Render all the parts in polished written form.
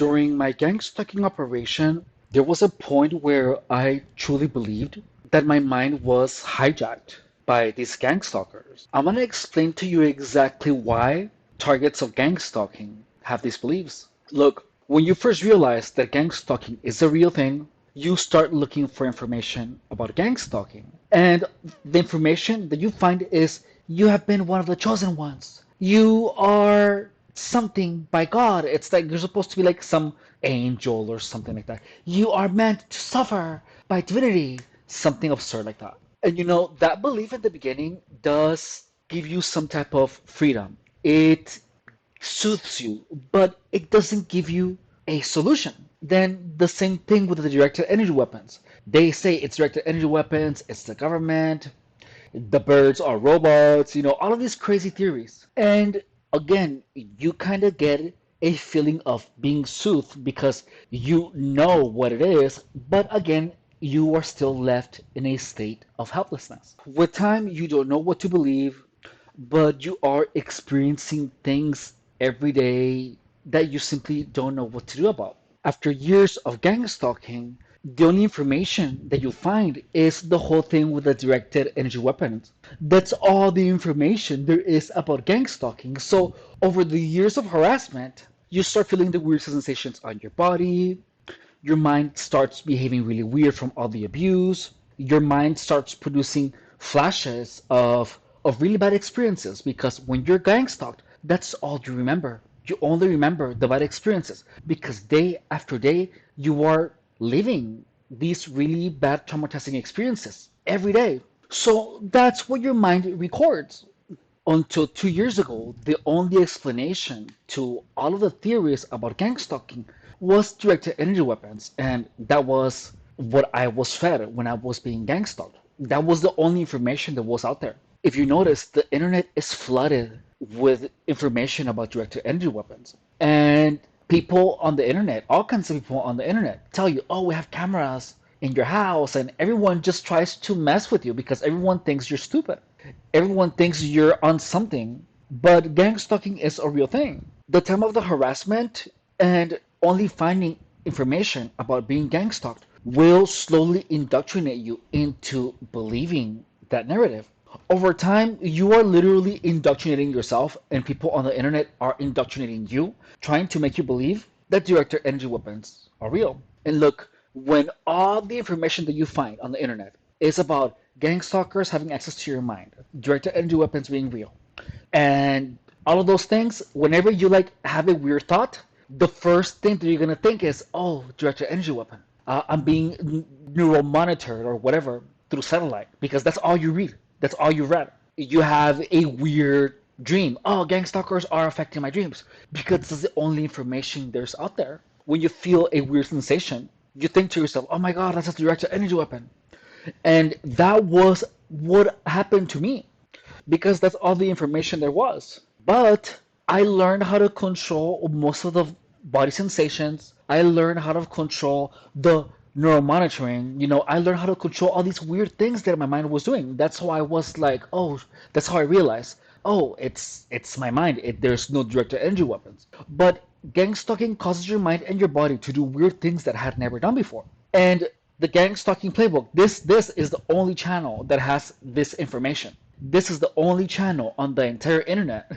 During my gang stalking operation, there was a point where I truly believed that my mind was hijacked by these gang stalkers. I'm going to explain to you exactly why targets of gang stalking have these beliefs. Look, when you first realize that gang stalking is a real thing, you start looking for information about gang stalking. And the information that you find is you have been one of the chosen ones. You are something by God. It's like you're supposed to be like some angel or something like that. You are meant to suffer by divinity, something absurd like that. And that belief at the beginning does give you some type of freedom. It soothes you, but it doesn't give you a solution. Then the same thing with the directed energy weapons. They say it's directed energy weapons, it's the government, the birds are robots, all of these crazy theories. And again, you kind of get a feeling of being soothed because you know what it is, but again, you are still left in a state of helplessness. With time, you don't know what to believe, but you are experiencing things every day that you simply don't know what to do about. After years of gang stalking, the only information that you find is the whole thing with the directed energy weapons. That's all the information there is about gang stalking. So, over the years of harassment, you start feeling the weird sensations on your body, your mind starts behaving really weird from all the abuse. Your mind starts producing flashes of really bad experiences because when you're gang stalked, that's all you remember. You only remember the bad experiences because day after day you are living these really bad traumatizing experiences every day. So that's what your mind records. Until 2 years ago, the only explanation to all of the theories about gang stalking was directed energy weapons, and that was what I was fed when I was being gang stalked. That was the only information that was out there. If you notice, the internet is flooded with information about directed energy weapons. And people on the internet, all kinds of people on the internet, tell you, oh, we have cameras in your house, and everyone just tries to mess with you because everyone thinks you're stupid. Everyone thinks you're on something, but gang stalking is a real thing. The time of the harassment and only finding information about being gang stalked will slowly indoctrinate you into believing that narrative. Over time, you are literally indoctrinating yourself, and people on the internet are indoctrinating you, trying to make you believe that directed energy weapons are real. And look, when all the information that you find on the internet is about gang stalkers having access to your mind, directed energy weapons being real, and all of those things, whenever you like have a weird thought, the first thing that you're gonna think is, oh, directed energy weapon. I'm being neural monitored or whatever through satellite because that's all you read. That's all you read. You have a weird dream. Oh, gang stalkers are affecting my dreams because it's the only information there's out there. When you feel a weird sensation, you think to yourself, oh my God, that's a directed energy weapon. And that was what happened to me because that's all the information there was. But I learned how to control most of the body sensations. I learned how to control the neural monitoring. I learned how to control all these weird things that my mind was doing. That's how I was like, oh, that's how I realized, oh, it's my mind. There's no directed energy weapons. But gang stalking causes your mind and your body to do weird things that I had never done before. And the gang stalking playbook, this is the only channel that has this information. This is the only channel on the entire internet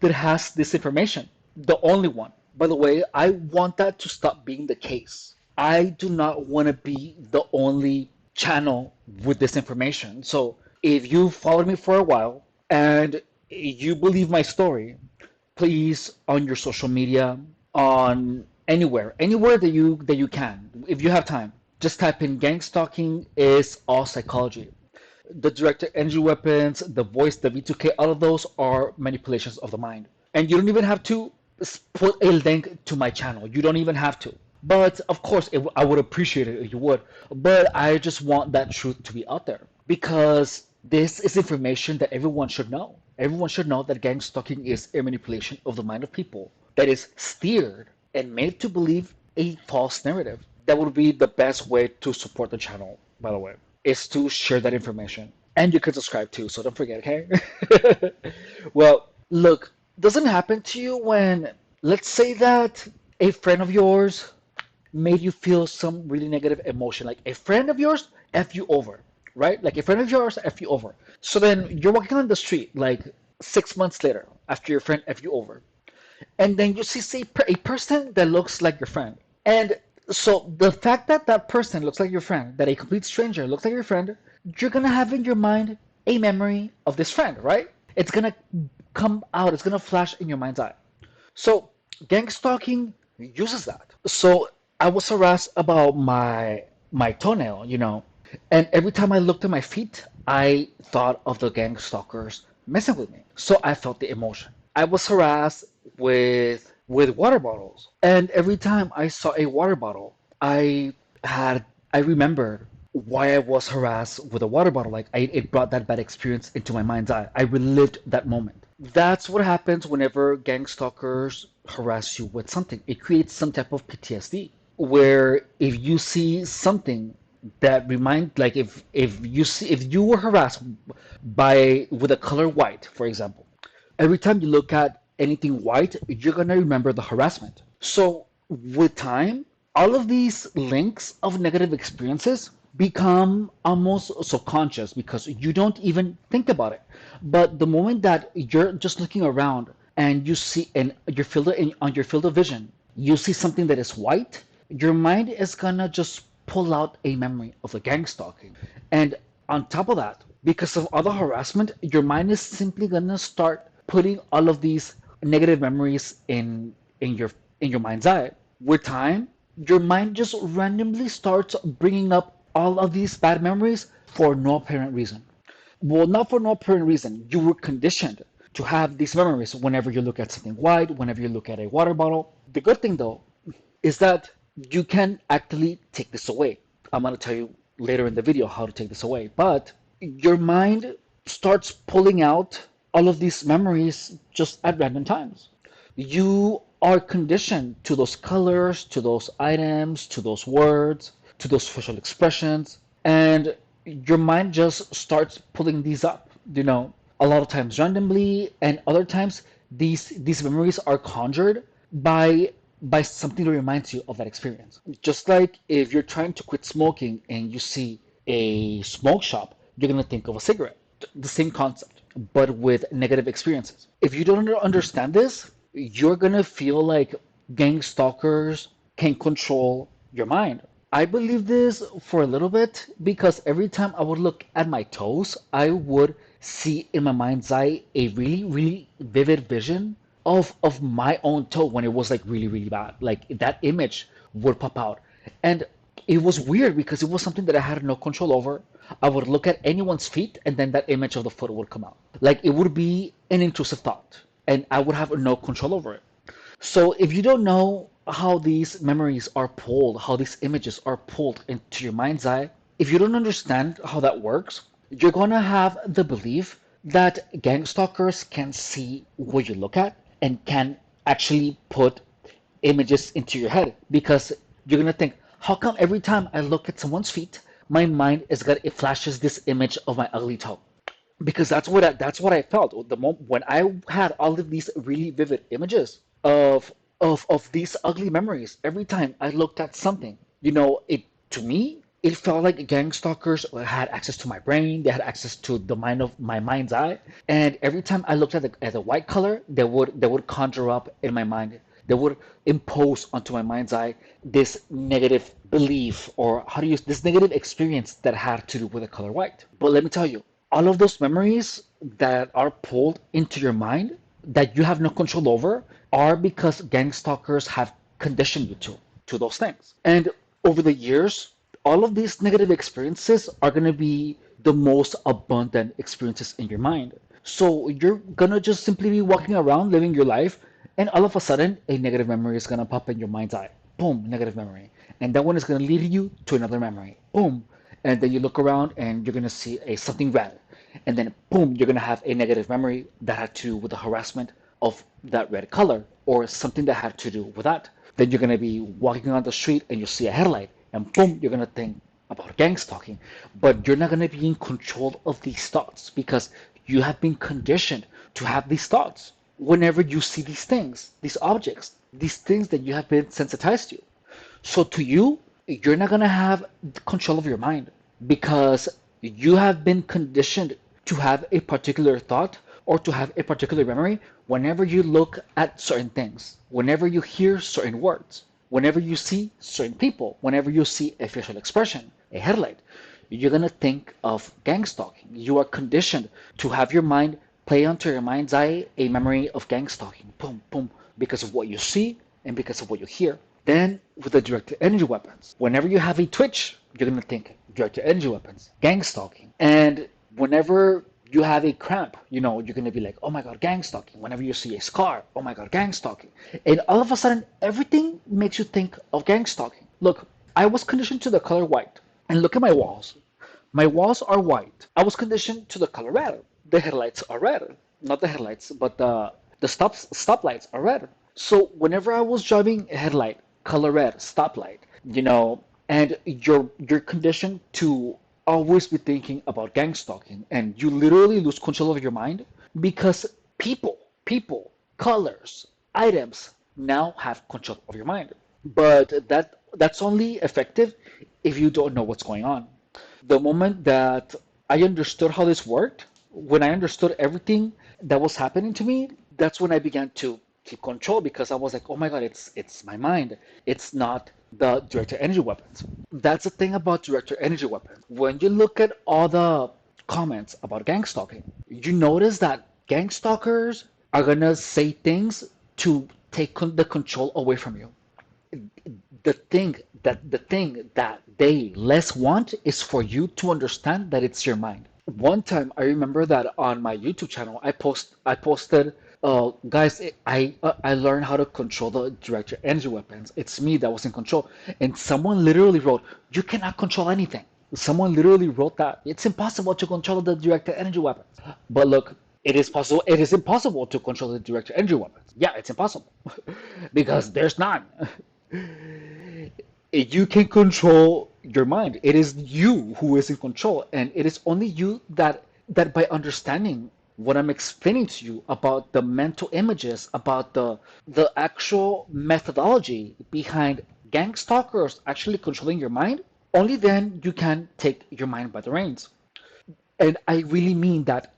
that has this information. The only one. By the way, I want that to stop being the case. I do not want to be the only channel with this information. So if you followed me for a while and you believe my story, please on your social media, on anywhere that you can, if you have time, just type in gang stalking is all psychology. The directed energy weapons, the voice, the V2K, all of those are manipulations of the mind. And you don't even have to put a link to my channel. You don't even have to. But of course, I would appreciate it if you would. But I just want that truth to be out there because this is information that everyone should know. Everyone should know that gang stalking is a manipulation of the mind of people that is steered and made to believe a false narrative. That would be the best way to support the channel, by the way, is to share that information. And you can subscribe too, so don't forget, okay? Well, look, doesn't happen to you when, let's say that A friend of yours made you feel some really negative emotion, like a friend of yours F you over, right? Like a friend of yours F you over. So then you're walking on the street like 6 months later after your friend F you over. And then you see, say, a person that looks like your friend. And so the fact that that person looks like your friend, that a complete stranger looks like your friend, you're going to have in your mind a memory of this friend, right? It's going to come out, it's going to flash in your mind's eye. So gang stalking uses that. So I was harassed about my toenail, and every time I looked at my feet, I thought of the gang stalkers messing with me. So I felt the emotion. I was harassed with water bottles, and every time I saw a water bottle, I remembered why I was harassed with a water bottle. Like it brought that bad experience into my mind's eye. I relived that moment. That's what happens whenever gang stalkers harass you with something. It creates some type of PTSD where if you see something that like if you were harassed by with a color white, for example, every time you look at anything white, you're gonna remember the harassment. So with time, all of these links of negative experiences become almost subconscious because you don't even think about it. But the moment that you're just looking around and you see and your on your field of vision, you see something that is white, your mind is gonna just pull out a memory of the gang stalking. And on top of that, because of all the harassment, your mind is simply gonna start putting all of these negative memories in your in your mind's eye. With time, your mind just randomly starts bringing up all of these bad memories for no apparent reason. Well, not for no apparent reason. You were conditioned to have these memories whenever you look at something white, whenever you look at a water bottle. The good thing, though, is that you can actually take this away. I'm going to tell you later in the video how to take this away. But your mind starts pulling out all of these memories just at random times. You are conditioned to those colors, to those items, to those words, to those facial expressions, and your mind just starts pulling these up, a lot of times randomly, and other times these memories are conjured by something that reminds you of that experience. Just like if you're trying to quit smoking and you see a smoke shop, you're going to think of a cigarette. The same concept, but with negative experiences. If you don't understand this, you're going to feel like gang stalkers can control your mind. I believe this for a little bit because every time I would look at my toes, I would see in my mind's eye a really, really vivid vision of my own toe when it was like really, really bad. Like that image would pop out. And it was weird because it was something that I had no control over. I would look at anyone's feet and then that image of the foot would come out. Like it would be an intrusive thought and I would have no control over it. So if you don't know how these memories are pulled, how these images are pulled into your mind's eye, if you don't understand how that works, you're gonna have the belief that gang stalkers can see what you look at and can actually put images into your head because you're gonna think, how come every time I look at someone's feet, my mind is gonna it flashes this image of my ugly toe? Because that's what I felt the moment when I had all of these really vivid images of these ugly memories. Every time I looked at something, it to me it felt like gang stalkers had access to my brain. They had access to the mind of my mind's eye, and every time I looked at the white color, they would conjure up in my mind. They would impose onto my mind's eye this negative belief, or how do you use this negative experience that had to do with the color white. But let me tell you, all of those memories that are pulled into your mind that you have no control over are because gang stalkers have conditioned you to those things. And over the years, all of these negative experiences are going to be the most abundant experiences in your mind. So you're going to just simply be walking around living your life, and all of a sudden, a negative memory is going to pop in your mind's eye. Boom, negative memory. And that one is going to lead you to another memory. Boom. And then you look around and you're going to see a something red. And then boom, you're going to have a negative memory that had to do with the harassment of that red color or something that had to do with that. Then you're going to be walking on the street and you see a headlight and boom, you're going to think about gang stalking. But you're not going to be in control of these thoughts because you have been conditioned to have these thoughts whenever you see these things, these objects these things that you have been sensitized to. So to you, you're not gonna have control of your mind because you have been conditioned to have a particular thought or to have a particular memory whenever you look at certain things, whenever you hear certain words, whenever you see certain people, whenever you see a facial expression, a headlight, you're gonna think of gang stalking. You are conditioned to have your mind play onto your mind's eye a memory of gang stalking. Boom, boom, because of what you see and because of what you hear. Then with the directed energy weapons, whenever you have a twitch, you're gonna think directed energy weapons, gang stalking. And whenever you have a cramp, you're gonna be like, oh my god, gang stalking. Whenever you see a scar, oh my god, gang stalking. And all of a sudden, everything makes you think of gang stalking. Look, I was conditioned to the color white. And look at my walls. My walls are white. I was conditioned to the color red. The headlights are red. Not the headlights, but the stoplights are red. So whenever I was driving a headlight, color red, stoplight, and you're conditioned to always be thinking about gang stalking, and you literally lose control of your mind because people, colors, items now have control of your mind. But that's only effective if you don't know what's going on. The moment that I understood how this worked, when I understood everything that was happening to me, that's when I began to keep control because I was like, oh my God, it's my mind. It's not the director energy weapons. That's the thing about director energy weapons. When you look at all the comments about gang stalking, you notice that gang stalkers are gonna say things to take the control away from you. The thing that they less want is for you to understand that it's your mind. One time I remember that on my YouTube channel I posted, guys, I learned how to control the director energy weapons. It's me that was in control. And someone literally wrote, you cannot control anything. Someone literally wrote that. It's impossible to control the director energy weapons. But look, it is possible. It is impossible to control the director energy weapons. Yeah, it's impossible because there's none. You can control your mind. It is you who is in control, and it is only you that by understanding what I'm explaining to you about the mental images, about the actual methodology behind gang stalkers actually controlling your mind, only then you can take your mind by the reins. And I really mean that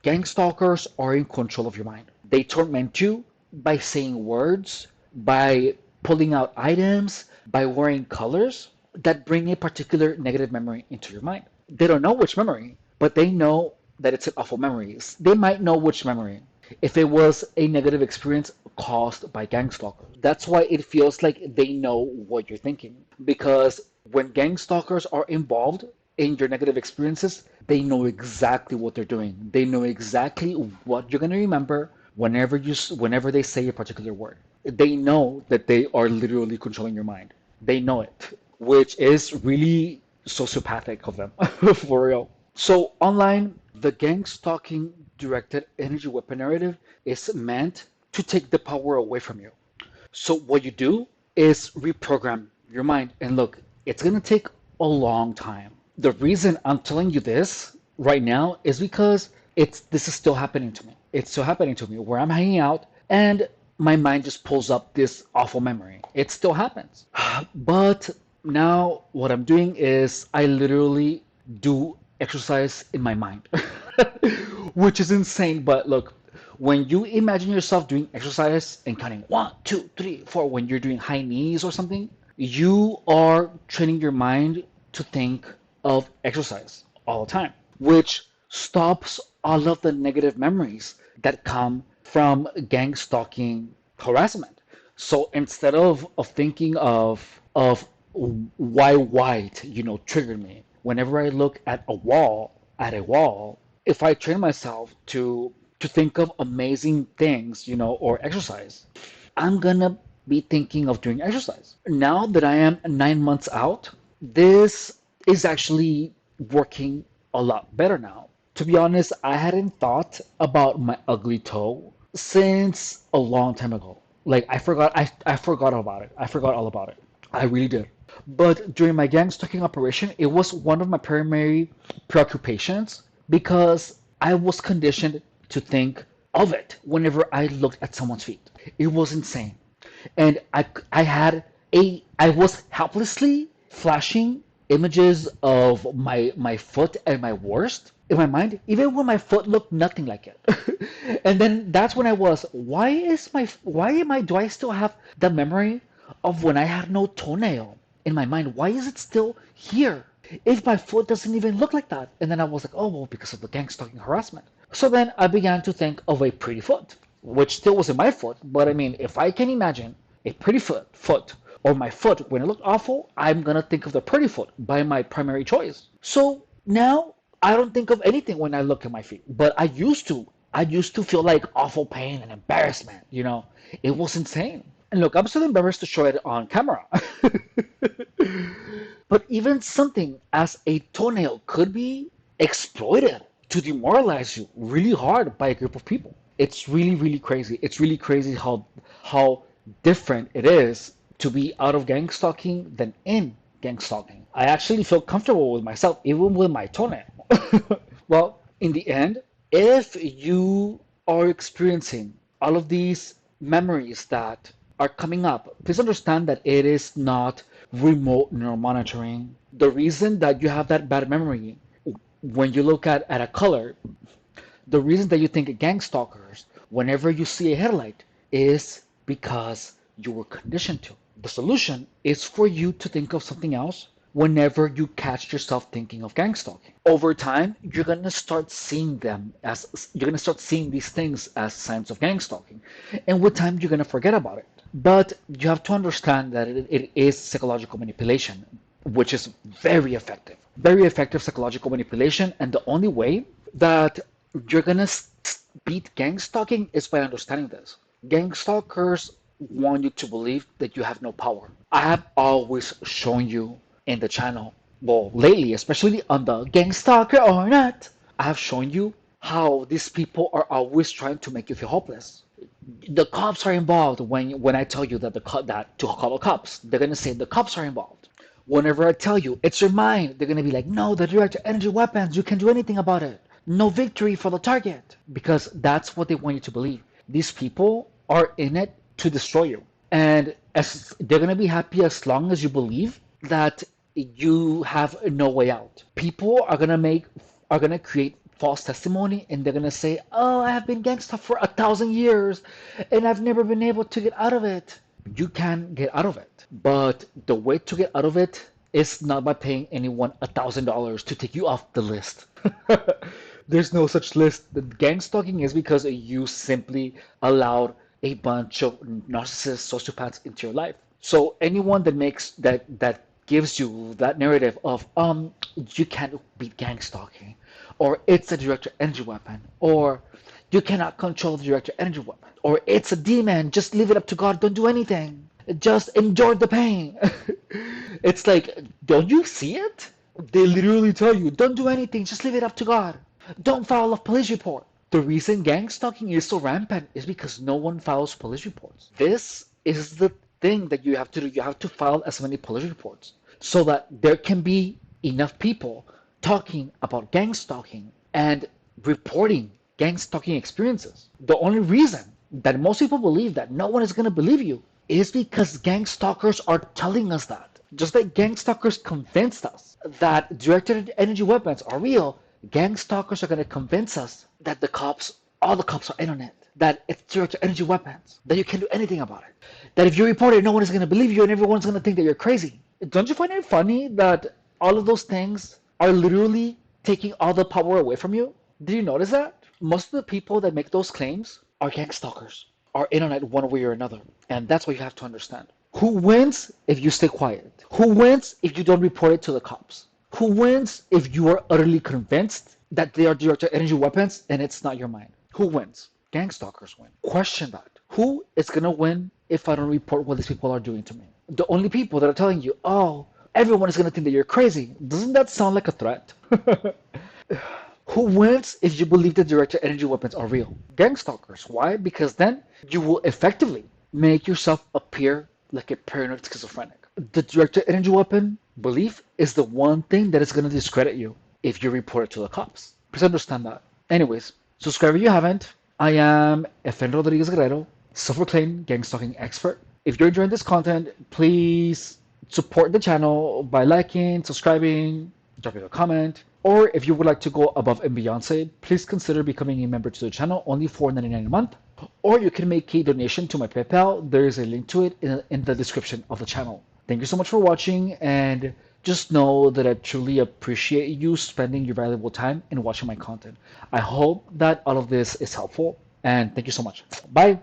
gang stalkers are in control of your mind. They torment you by saying words, by pulling out items, by wearing colors that bring a particular negative memory into your mind. They don't know which memory, but they know that it's an awful memory. They might know which memory. If it was a negative experience caused by gang stalkers. That's why it feels like they know what you're thinking. Because when gang stalkers are involved in your negative experiences, they know exactly what they're doing. They know exactly what you're going to remember whenever they say a particular word. They know that they are literally controlling your mind. They know it, which is really sociopathic of them, for real. So online, the gang stalking directed energy weapon narrative is meant to take the power away from you. So what you do is reprogram your mind. And look, it's gonna take a long time. The reason I'm telling you this right now is because this is still happening to me. It's still happening to me where I'm hanging out and my mind just pulls up this awful memory. It still happens. But now what I'm doing is I literally do exercise in my mind, which is insane. But look, when you imagine yourself doing exercise and counting 1, 2, 3, 4, when you're doing high knees or something, you are training your mind to think of exercise all the time, which stops all of the negative memories that come from gang stalking harassment. So instead of thinking of why white, triggered me. Whenever I look at a wall, if I train myself to think of amazing things, or exercise, I'm gonna be thinking of doing exercise. Now that I am 9 months out, this is actually working a lot better now. To be honest, I hadn't thought about my ugly toe since a long time ago. Like I forgot about it. I forgot all about it. I really did. But during my gang stalking operation, it was one of my primary preoccupations because I was conditioned to think of it whenever I looked at someone's feet. It was insane. And I was helplessly flashing images of my foot and my worst in my mind, even when my foot looked nothing like it. And then that's when I was, why am I, do I still have the memory of when I had no toenail in my mind? Why is it still here? If my foot doesn't even look like that. And then I was like, oh, well, because of the gang stalking harassment. So then I began to think of a pretty foot, which still wasn't my foot. But I mean, if I can imagine a pretty foot or my foot when it looked awful, I'm going to think of the pretty foot by my primary choice. So now I don't think of anything when I look at my feet. But I used to. I used to feel like awful pain and embarrassment. It was insane. And look, I'm still embarrassed to show it on camera. But even something as a toenail could be exploited to demoralize you really hard by a group of people. It's really, really crazy. It's really crazy how different it is to be out of gang stalking than in gang stalking. I actually feel comfortable with myself, even with my toenail. Well, in the end, if you are experiencing all of these memories that are coming up, please understand that it is not remote neural monitoring. The reason that you have that bad memory when you look at a color, the reason that you think gang stalkers whenever you see a headlight is because you were conditioned to. The solution is for you to think of something else whenever you catch yourself thinking of gang stalking. Over time, you're gonna start seeing these things as signs of gang stalking. And with time you're gonna forget about it. But you have to understand that it is psychological manipulation, which is very effective. Very effective psychological manipulation, and the only way that you're gonna beat gang stalking is by understanding this. Gang stalkers want you to believe that you have no power. I have always shown you in the channel, well, lately, especially on the gang stalker or not, I have shown you how these people are always trying to make you feel hopeless. The cops are involved when I tell you that that to call the cops. They're gonna say the cops are involved. Whenever I tell you it's your mind, they're gonna be like, no, the direct energy weapons, you can't do anything about it. No victory for the target. Because that's what they want you to believe. These people are in it to destroy you. And as they're gonna be happy as long as you believe that you have no way out. People are gonna create false testimony, and they're gonna say, oh, I have been gangsta for 1,000 years and I've never been able to get out of it. You can get out of it, but the way to get out of it is not by paying anyone $1,000 to take you off the list. There's no such list. The gang stalking is because you simply allowed a bunch of narcissists, sociopaths into your life. So anyone that gives you that narrative of you can't beat gang stalking, or it's a director energy weapon, or you cannot control the director energy weapon, or it's a demon, just leave it up to God, don't do anything, just endure the pain. It's like, don't you see it? They literally tell you, don't do anything, just leave it up to God. Don't file a police report. The reason gang stalking is so rampant is because no one files police reports. This is the thing that you have to do. You have to file as many police reports so that there can be enough people talking about gang stalking and reporting gang stalking experiences. The only reason that most people believe that no one is going to believe you is because gang stalkers are telling us that. Just like gang stalkers convinced us that directed energy weapons are real, gang stalkers are going to convince us that all the cops are in on it, that it's directed energy weapons, that you can't do anything about it, that if you report it, no one is going to believe you and everyone's going to think that you're crazy. Don't you find it funny that all of those things are literally taking all the power away from you? Did you notice that? Most of the people that make those claims are gang stalkers, are in on it one way or another. And that's what you have to understand. Who wins if you stay quiet? Who wins if you don't report it to the cops? Who wins if you are utterly convinced that they are directed energy weapons and it's not your mind? Who wins? Gang stalkers win. Question that. Who is going to win if I don't report what these people are doing to me? The only people that are telling you, oh, everyone is going to think that you're crazy. Doesn't that sound like a threat? Who wins if you believe that directed energy weapons are real? Gang stalkers. Why? Because then you will effectively make yourself appear like a paranoid schizophrenic. The directed energy weapon belief is the one thing that is going to discredit you if you report it to the cops. Please understand that. Anyways, subscribe if you haven't. I am Efren Rodriguez Guerrero, self-proclaimed gang stalking expert. If you're enjoying this content, please support the channel by liking, subscribing, dropping a comment, or if you would like to go above and beyond, say, please consider becoming a member to the channel, only $4.99 a month, or you can make a donation to my PayPal. There is a link to it in the description of the channel. Thank you so much for watching, and just know that I truly appreciate you spending your valuable time in watching my content. I hope that all of this is helpful, and thank you so much. Bye.